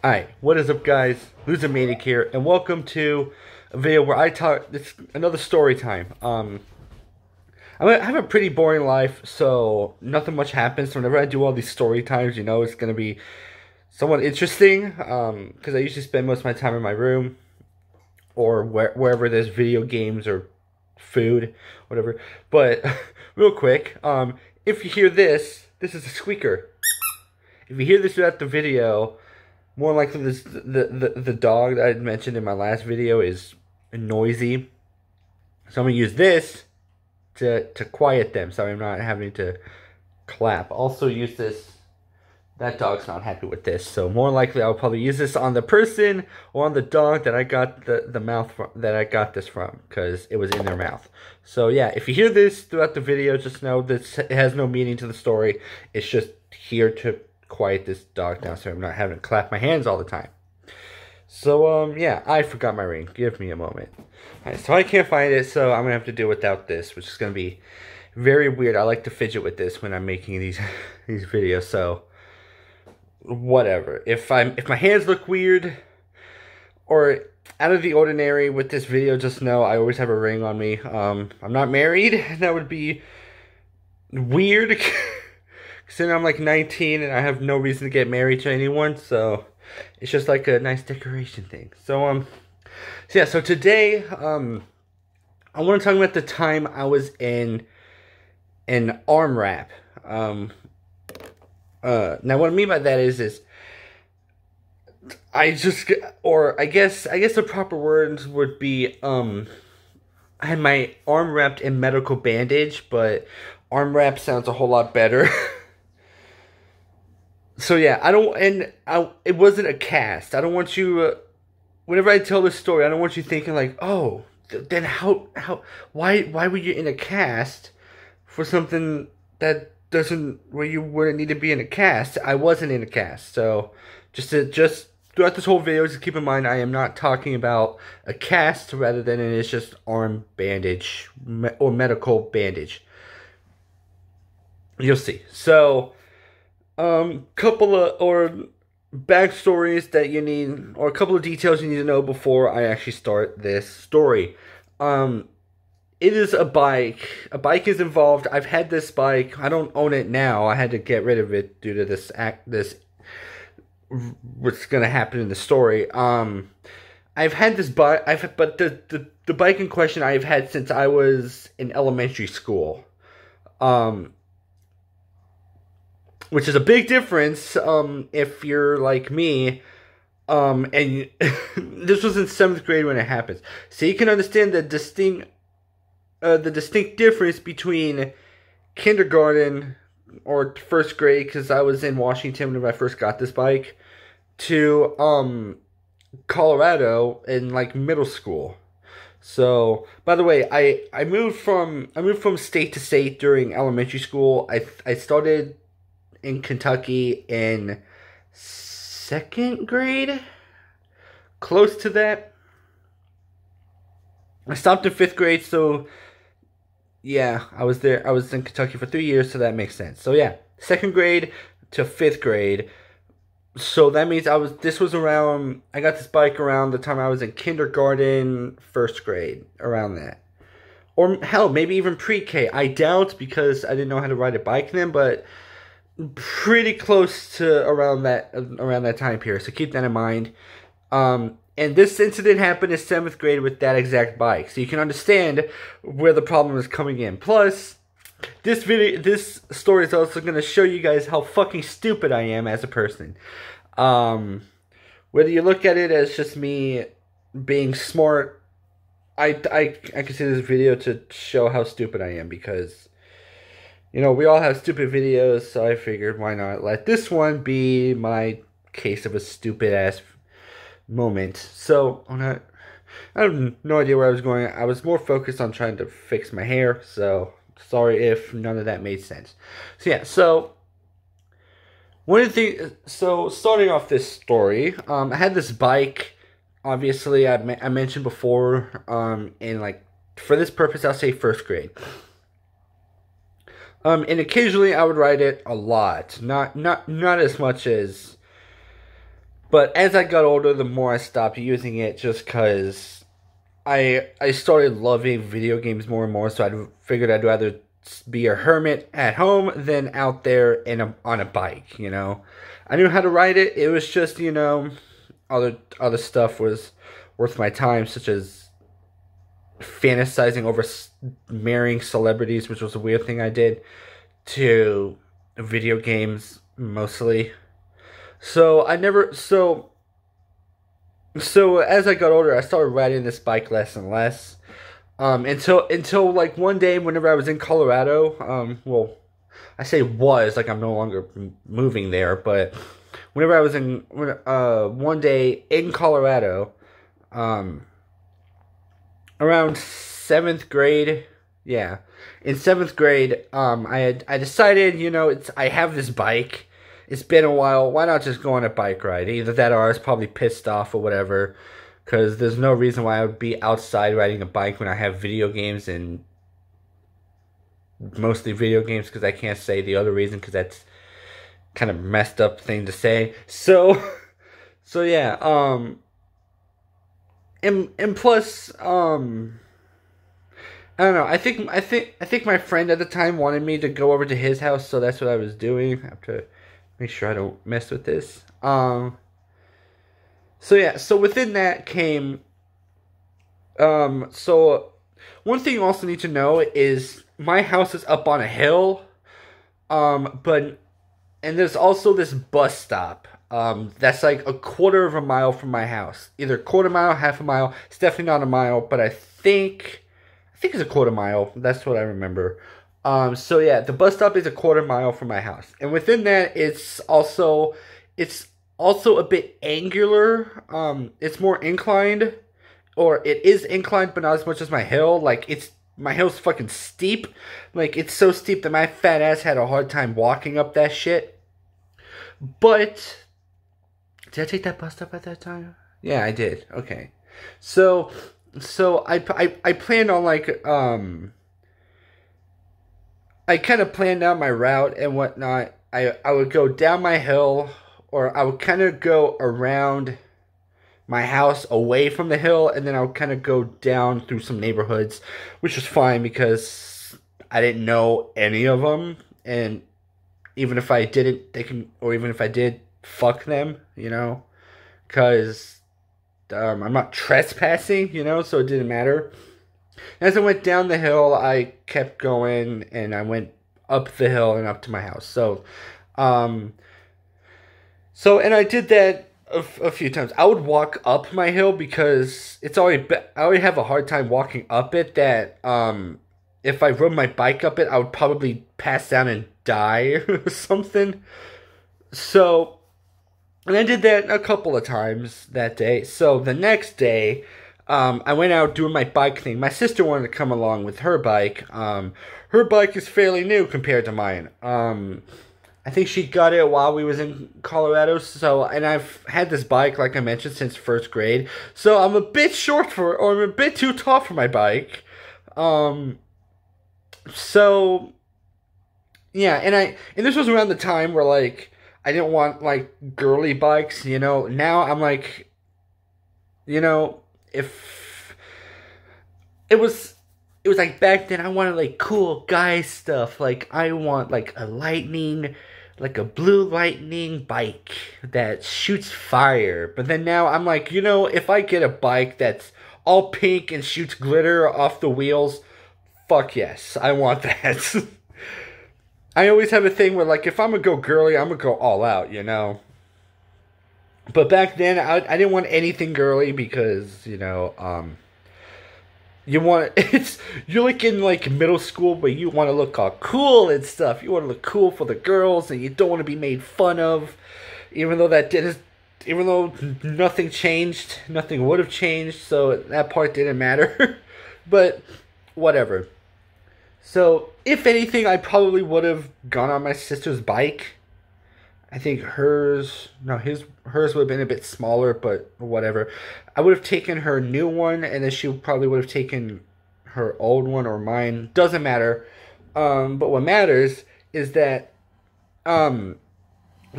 Alright, what is up guys? Losermaniac here, and welcome to a video where I talk, it's another story time. I have a pretty boring life, so nothing much happens. So whenever I do all these story times, you know, it's going to be somewhat interesting, because I usually spend most of my time in my room, or wherever there's video games or food, whatever. But, real quick, if you hear this, this is a squeaker. If you hear this throughout the video, more likely this, the dog that I mentioned in my last video is noisy. So I'm going to use this to quiet them so I'm not having to clap. Also use this. That dog's not happy with this. So more likely I'll probably use this on the person or on the dog that I got the mouth from, that I got this from, because it was in their mouth. So yeah, if you hear this throughout the video, just know this it has no meaning to the story. It's just here to quiet this dog down so I'm not having to clap my hands all the time. So yeah, I forgot my ring. Give me a moment. Alright, so I can't find it, so I'm gonna have to do without this, which is gonna be very weird. I like to fidget with this when I'm making these these videos, so whatever. If my hands look weird or out of the ordinary with this video, just know I always have a ring on me. I'm not married. That would be weird. Considering I'm like 19 and I have no reason to get married to anyone, so it's just like a nice decoration thing. So yeah, so today I want to talk about the time I was in an arm wrap. Now what I mean by that is I just, or I guess the proper words would be I had my arm wrapped in medical bandage, but arm wrap sounds a whole lot better. So yeah, it wasn't a cast. I don't want you, whenever I tell this story, I don't want you thinking like, oh, then why were you in a cast for something that where you wouldn't need to be in a cast? I wasn't in a cast. So just throughout this whole video, just keep in mind, I am not talking about a cast, rather than it is just arm bandage or medical bandage. You'll see. So, couple of backstories that you need, or a couple of details you need to know before I actually start this story. It is a bike. A bike is involved. I've had this bike. I don't own it now. I had to get rid of it due to this what's gonna happen in the story. I've had this bike. But the bike in question I've had since I was in elementary school. Which is a big difference, if you're like me, and this was in 7th grade when it happens. So you can understand the distinct difference between kindergarten or 1st grade, because I was in Washington when I first got this bike, to, Colorado in, like, middle school. So, by the way, I moved from state to state during elementary school. I started in Kentucky in 2nd grade, close to that. I stopped in 5th grade, so yeah, I was there. I was in Kentucky for 3 years, so that makes sense. So yeah, 2nd grade to 5th grade. So that means this was around, I got this bike around the time I was in kindergarten, 1st grade, around that. Or hell, maybe even pre-K. I doubt, because I didn't know how to ride a bike then, but pretty close to around that time period, so keep that in mind. And this incident happened in 7th grade with that exact bike, so you can understand where the problem is coming in. Plus, this story is also going to show you guys how fucking stupid I am as a person. Whether you look at it as just me being smart, I consider this video to show how stupid I am, because you know, we all have stupid videos, so I figured why not let this one be my case of a stupid-ass moment. So, I have no idea where I was going. I was more focused on trying to fix my hair, so sorry if none of that made sense. So, yeah, so one of the things, so starting off this story, I had this bike, obviously, I mentioned before, in, like, for this purpose, I'll say 1st grade. And occasionally I would ride it a lot. Not as much as But as I got older, the more I stopped using it, just because I started loving video games more and more. So I figured I'd rather be a hermit at home than out there on a bike. You know, I knew how to ride it. It was just, you know, other stuff was worth my time, such as fantasizing over marrying celebrities, which was a weird thing I did, to video games mostly. So I never so as I got older, I started riding this bike less and less. Until like one day, whenever I was in Colorado, well, I say was, like I'm no longer moving there, but whenever I was in one day in Colorado, around seventh grade, yeah, in seventh grade, I decided, you know, I have this bike. It's been a while. Why not just go on a bike ride? Either that or I was probably pissed off or whatever. Because there's no reason why I would be outside riding a bike when I have video games, and mostly video games, because I can't say the other reason because that's kind of messed up thing to say. So, so yeah, and plus, I don't know. I think my friend at the time wanted me to go over to his house, so that's what I was doing. I have to make sure I don't mess with this. So yeah, so within that came, so one thing you also need to know is my house is up on a hill, and there's also this bus stop, that's like a quarter of a mile from my house. Either quarter mile, half a mile. It's definitely not a mile, but I think it's a quarter mile. That's what I remember. So yeah, the bus stop is a quarter mile from my house. And within that, it's also a bit angular. It's more inclined, or it is inclined, but not as much as my hill. Like, my hill's fucking steep. Like, it's so steep that my fat ass had a hard time walking up that shit. But, did I take that bus stop at that time? Yeah, I did. Okay. So I planned on, like, I kind of planned out my route and whatnot. I would go down my hill, or I would kind of go around my house away from the hill, and then I would kind of go down through some neighborhoods, which was fine because I didn't know any of them, and even if I didn't, even if I did, fuck them, you know, because I'm not trespassing, you know, so it didn't matter. As I went down the hill, I kept going, and I went up the hill and up to my house. So, and I did that a few times. I would walk up my hill because I already have a hard time walking up it. That if I rode my bike up it, I would probably pass down and die or something. So, and I did that a couple of times that day. So the next day, I went out doing my bike thing. My sister wanted to come along with her bike. Her bike is fairly new compared to mine. I think she got it while we was in Colorado. So, and I've had this bike, like I mentioned, since first grade. So I'm a bit short or I'm a bit too tall for my bike. So yeah, and this was around the time where, like, I didn't want, like, girly bikes, you know. Now I'm like, you know, if it was like back then, I wanted, like, cool guy stuff. Like, I want, like, a blue lightning bike that shoots fire. But then now I'm like, you know, if I get a bike that's all pink and shoots glitter off the wheels, fuck yes, I want that. I always have a thing where, like, if I'm gonna go girly, I'm gonna go all out, you know. But back then, I didn't want anything girly because, you know, you're like in, like, middle school, but you want to look all cool and stuff. You want to look cool for the girls, and you don't want to be made fun of, even though nothing changed, nothing would have changed, so that part didn't matter. But whatever. So, if anything, I probably would have gone on my sister's bike. I think hers would have been a bit smaller, but whatever. I would have taken her new one, and then she probably would have taken her old one or mine. Doesn't matter. But what matters is that,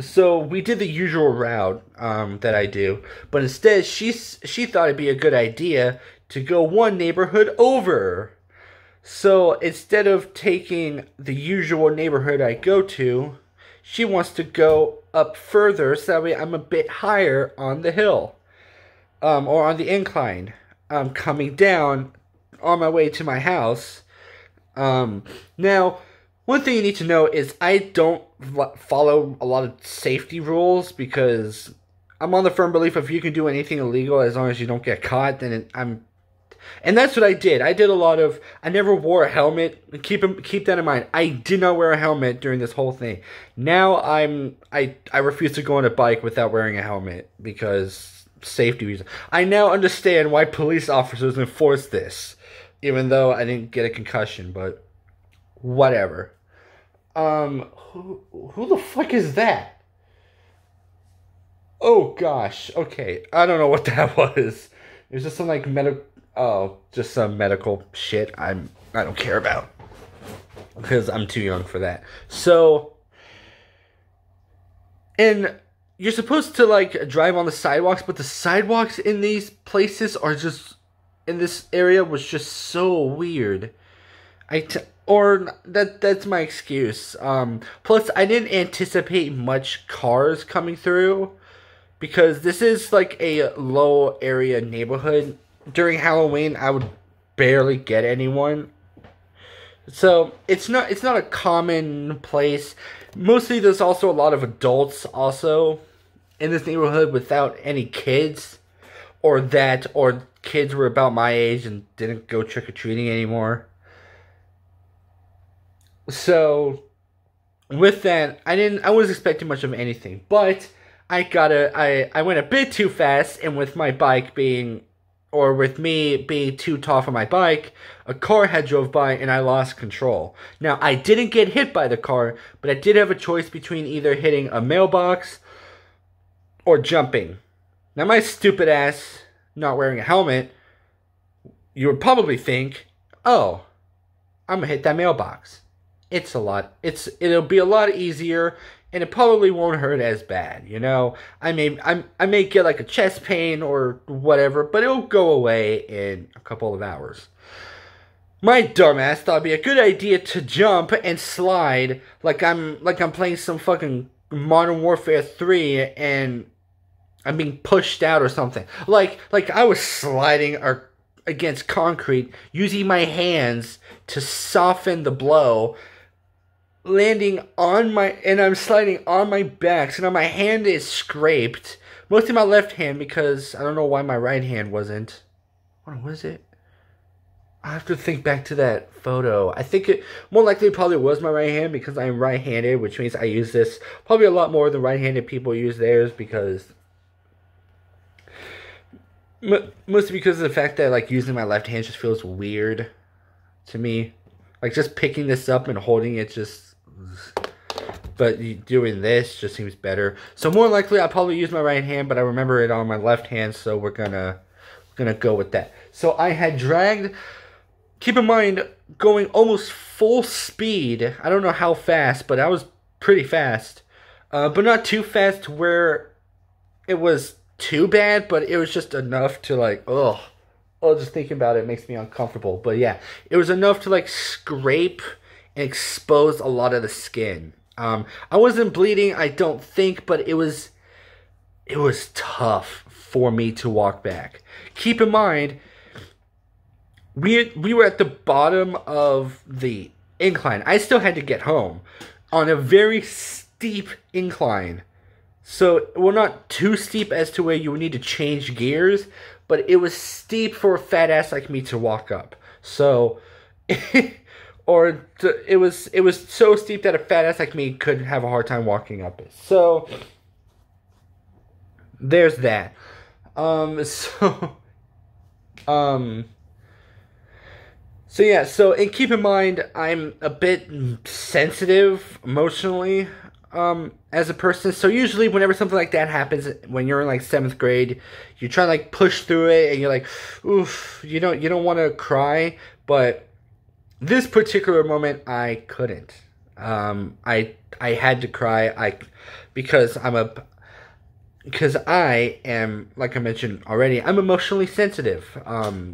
So we did the usual route that I do, but instead she thought it'd be a good idea to go one neighborhood over. So instead of taking the usual neighborhood I go to, she wants to go up further so that way I'm a bit higher on the hill, or on the incline, coming down on my way to my house. Now, one thing you need to know is I don't follow a lot of safety rules because I'm on the firm belief if you can do anything illegal as long as you don't get caught, then and that's what I did. I did a lot of. I never wore a helmet. Keep that in mind. I did not wear a helmet during this whole thing. Now I refuse to go on a bike without wearing a helmet because safety reasons. I now understand why police officers enforce this, even though I didn't get a concussion. But whatever. Who the fuck is that? Oh gosh. Okay, I don't know what that was. It was just some like medical. Oh, just some medical shit I don't care about because I'm too young for that. So, and you're supposed to like drive on the sidewalks, but the sidewalks in these places are just in this area was just so weird. Or that's my excuse. Plus I didn't anticipate much cars coming through because this is like a low area neighborhood. During Halloween, I would barely get anyone. So, it's not a common place. Mostly, there's also a lot of adults also in this neighborhood without any kids. Or kids were about my age and didn't go trick-or-treating anymore. So, with that, I wasn't expecting much of anything. But, I went a bit too fast, and with my bike with me being too tall for my bike, a car had drove by and I lost control. Now, I didn't get hit by the car, but I did have a choice between either hitting a mailbox or jumping. Now, my stupid ass, not wearing a helmet, you would probably think, oh, I'm gonna hit that mailbox. It'll be a lot easier, and it probably won't hurt as bad, you know? I may get like a chest pain or whatever, but it'll go away in a couple of hours. My dumbass thought it'd be a good idea to jump and slide like I'm playing some fucking Modern Warfare 3 and I'm being pushed out or something. Like I was sliding against concrete using my hands to soften the blow. I'm sliding on my back, so now my hand is scraped. Mostly my left hand, because I don't know why my right hand wasn't. What was it? I have to think back to that photo. I think it, more likely probably was my right hand, because I'm right-handed, which means I use this probably a lot more than right-handed people use theirs, because mostly because of the fact that like using my left hand just feels weird to me. Like just picking this up and holding it but doing this just seems better. So more likely I'll probably use my right hand, but I remember it on my left hand, so we're gonna go with that. So I had dragged, keep in mind, going almost full speed. I don't know how fast, but I was pretty fast. But not too fast to where it was too bad, but it was just enough to like, ugh. Oh, just thinking about it makes me uncomfortable. But yeah, it was enough to like scrape and expose a lot of the skin. I wasn't bleeding, I don't think, but it was tough for me to walk back. Keep in mind, we were at the bottom of the incline. I still had to get home on a very steep incline. So, well, not too steep as to where you would need to change gears, but it was steep for a fat ass like me to walk up. So, it was so steep that a fat ass like me could have a hard time walking up it. So, there's that. So yeah, and keep in mind, I'm a bit sensitive emotionally, as a person. So usually whenever something like that happens, when you're in like 7th grade, you try to like push through it and you're like, oof, you don't want to cry. But this particular moment, I couldn't. I had to cry. Because because I am, like I mentioned already, I'm emotionally sensitive.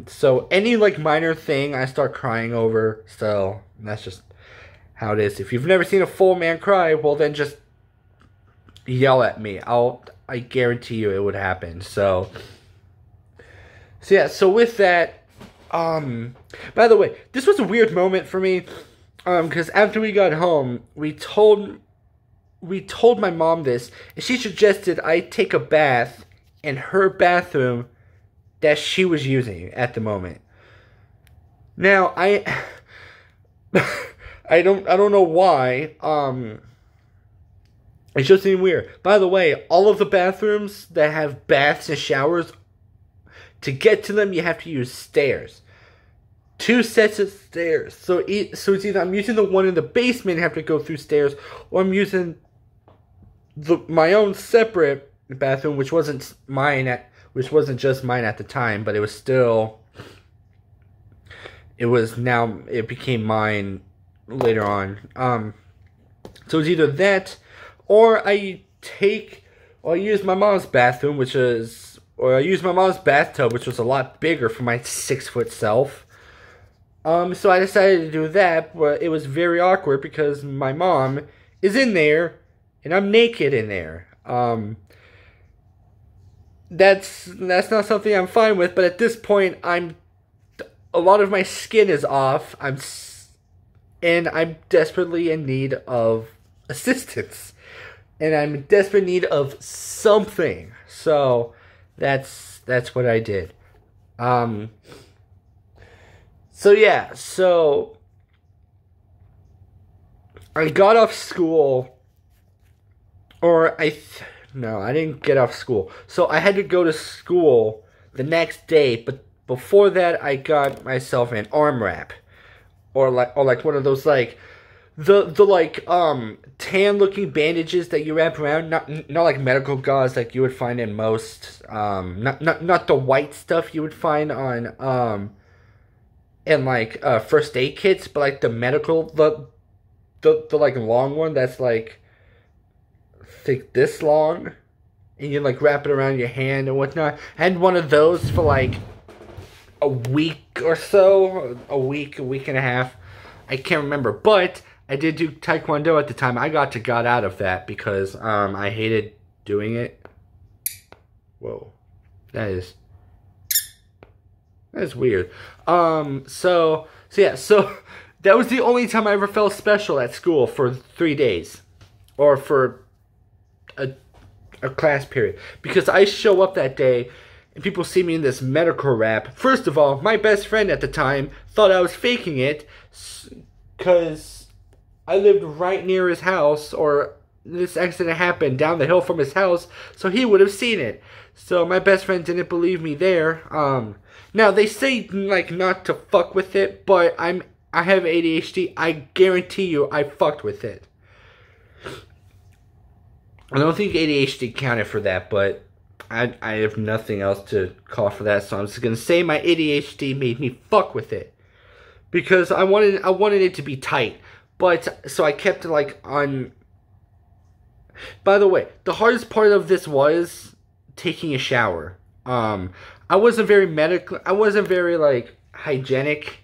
So any like minor thing I start crying over. So that's just how it is. If you've never seen a full man cry, well then just yell at me. I guarantee you it would happen. So yeah, so with that, by the way, this was a weird moment for me, because after we got home, we told my mom this, and she suggested I take a bath in her bathroom that she was using at the moment. Now, I don't know why, it's just seemed weird. By the way, all of the bathrooms that have baths and showers, to get to them, you have to use stairs. 2 sets of stairs. So it's either I'm using the one in the basement and have to go through stairs, or I'm using my own separate bathroom, which wasn't just mine at the time, but it was still. It became mine later on. So it's either that, or I use my mom's bathroom, or I use my mom's bathtub, which was a lot bigger for my 6-foot self. So I decided to do that, but it was very awkward because my mom is in there, and I'm naked in there. That's not something I'm fine with, but at this point, a lot of my skin is off, and I'm desperately in need of assistance. And I'm in desperate need of something. So that's what I did. So yeah, so I got off school, no, I didn't get off school. So I had to go to school the next day, but before that I got myself an arm wrap, or like one of those like the tan looking bandages that you wrap around, not like medical gauze like you would find in most not the white stuff you would find on in like first aid kits, but like the medical the like long one that's like thick this long, and you like wrap it around your hand and whatnot. I had one of those for like a week or so, a week and a half. I can't remember, but I did do Taekwondo at the time. I got out of that because I hated doing it. Whoa, that is weird. So yeah, so that was the only time I ever felt special at school for 3 days, or for a class period, because I show up that day and people see me in this medical wrap. First of all, my best friend at the time thought I was faking it, because I lived right near his house, or this accident happened down the hill from his house, so he would have seen it. So my best friend didn't believe me there. Now they say like not to fuck with it, but I have ADHD. I guarantee you I fucked with it. I don't think ADHD counted for that, but I have nothing else to call for that, so I'm just gonna say my ADHD made me fuck with it, because I wanted it to be tight. But so I kept it like on. By the way, the hardest part of this was taking a shower. I wasn't very like hygienic.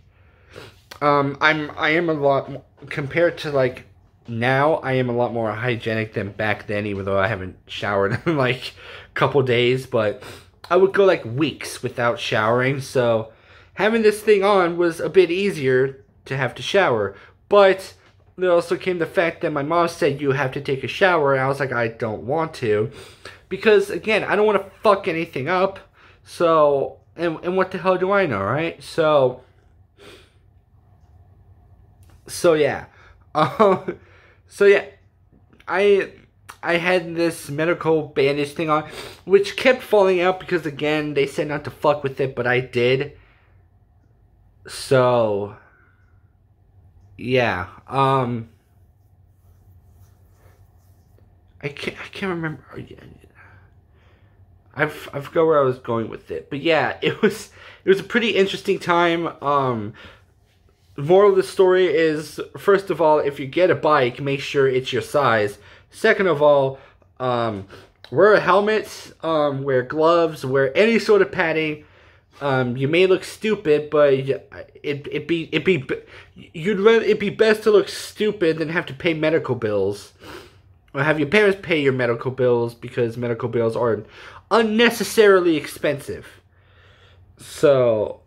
I am a lot, compared to like now, I am a lot more hygienic than back then, even though I haven't showered in like a couple days. But I would go like weeks without showering, so having this thing on was a bit easier to have to shower. But there also came the fact that my mom said you have to take a shower, and I was like, I don't want to, because again, I don't want to fuck anything up. So, and what the hell do I know, right? So yeah. So yeah, I had this medical bandage thing on, which kept falling out because again they said not to fuck with it, but I did. So yeah, I can't remember. I forgot where I was going with it, but yeah, it was a pretty interesting time. The moral of the story is, first of all, if you get a bike, make sure it's your size. Second of all, wear a helmet, wear gloves, wear any sort of padding. You may look stupid, but it'd be best to look stupid than have to pay medical bills. Or have your parents pay your medical bills, because medical bills are unnecessarily expensive. So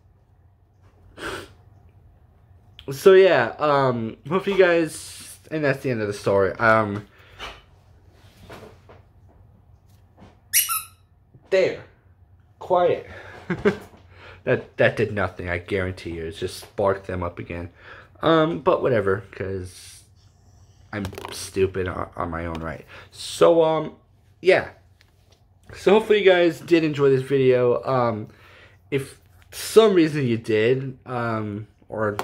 yeah, hope you guys, and that's the end of the story. There. Quiet. That did nothing, I guarantee you. It just sparked them up again. But whatever, because I'm stupid on my own right. So, yeah. So hopefully you guys did enjoy this video. If for some reason you did, or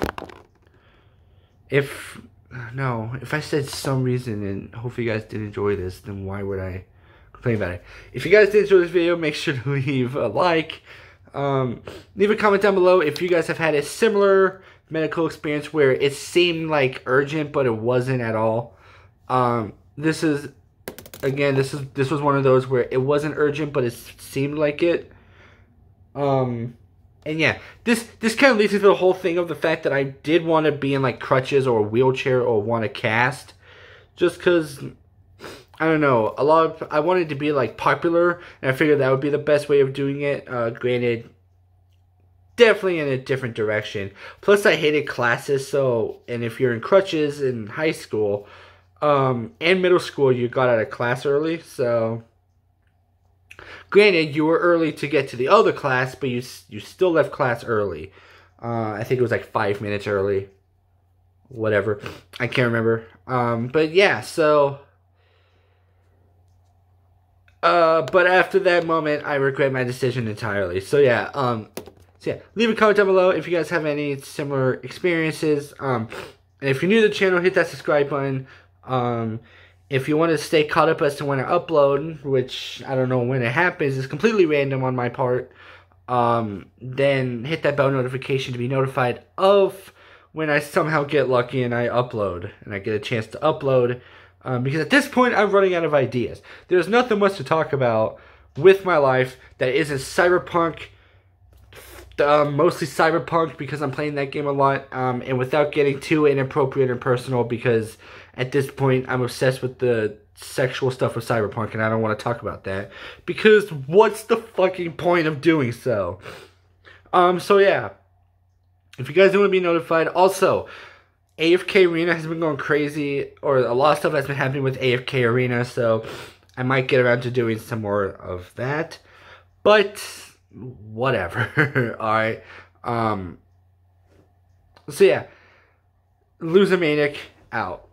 if I said some reason and hopefully you guys did enjoy this, then why would I complain about it? If you guys did enjoy this video, make sure to leave a like. Leave a comment down below if you guys have had a similar medical experience where it seemed like urgent but it wasn't at all. This was one of those where it wasn't urgent but it seemed like it. And yeah, this kind of leads into the whole thing of the fact that I did want to be in like crutches or a wheelchair or want to cast, just because I don't know, I wanted to be like popular, and I figured that would be the best way of doing it. Granted, definitely in a different direction. Plus, I hated classes. And if you're in crutches in high school, and middle school, you got out of class early. So, granted, you were early to get to the other class, but you still left class early. I think it was like 5 minutes early. Whatever, I can't remember. But yeah, so. But after that moment, I regret my decision entirely. So yeah, leave a comment down below if you guys have any similar experiences. And if you're new to the channel, hit that subscribe button. If you want to stay caught up as to when I upload, which I don't know when it happens, it's completely random on my part. Then hit that bell notification to be notified of when I somehow get lucky and I upload, and I get a chance to upload. Because at this point, I'm running out of ideas. There's nothing much to talk about with my life that isn't Cyberpunk. Mostly Cyberpunk, because I'm playing that game a lot. And without getting too inappropriate and personal, because at this point, I'm obsessed with the sexual stuff with Cyberpunk, and I don't want to talk about that. Because what's the fucking point of doing so? So yeah. If you guys don't want to be notified, also, AFK Arena has been going crazy, or a lot of stuff has been happening with AFK Arena, so I might get around to doing some more of that, but whatever. Alright, so yeah, Loser Maniac out.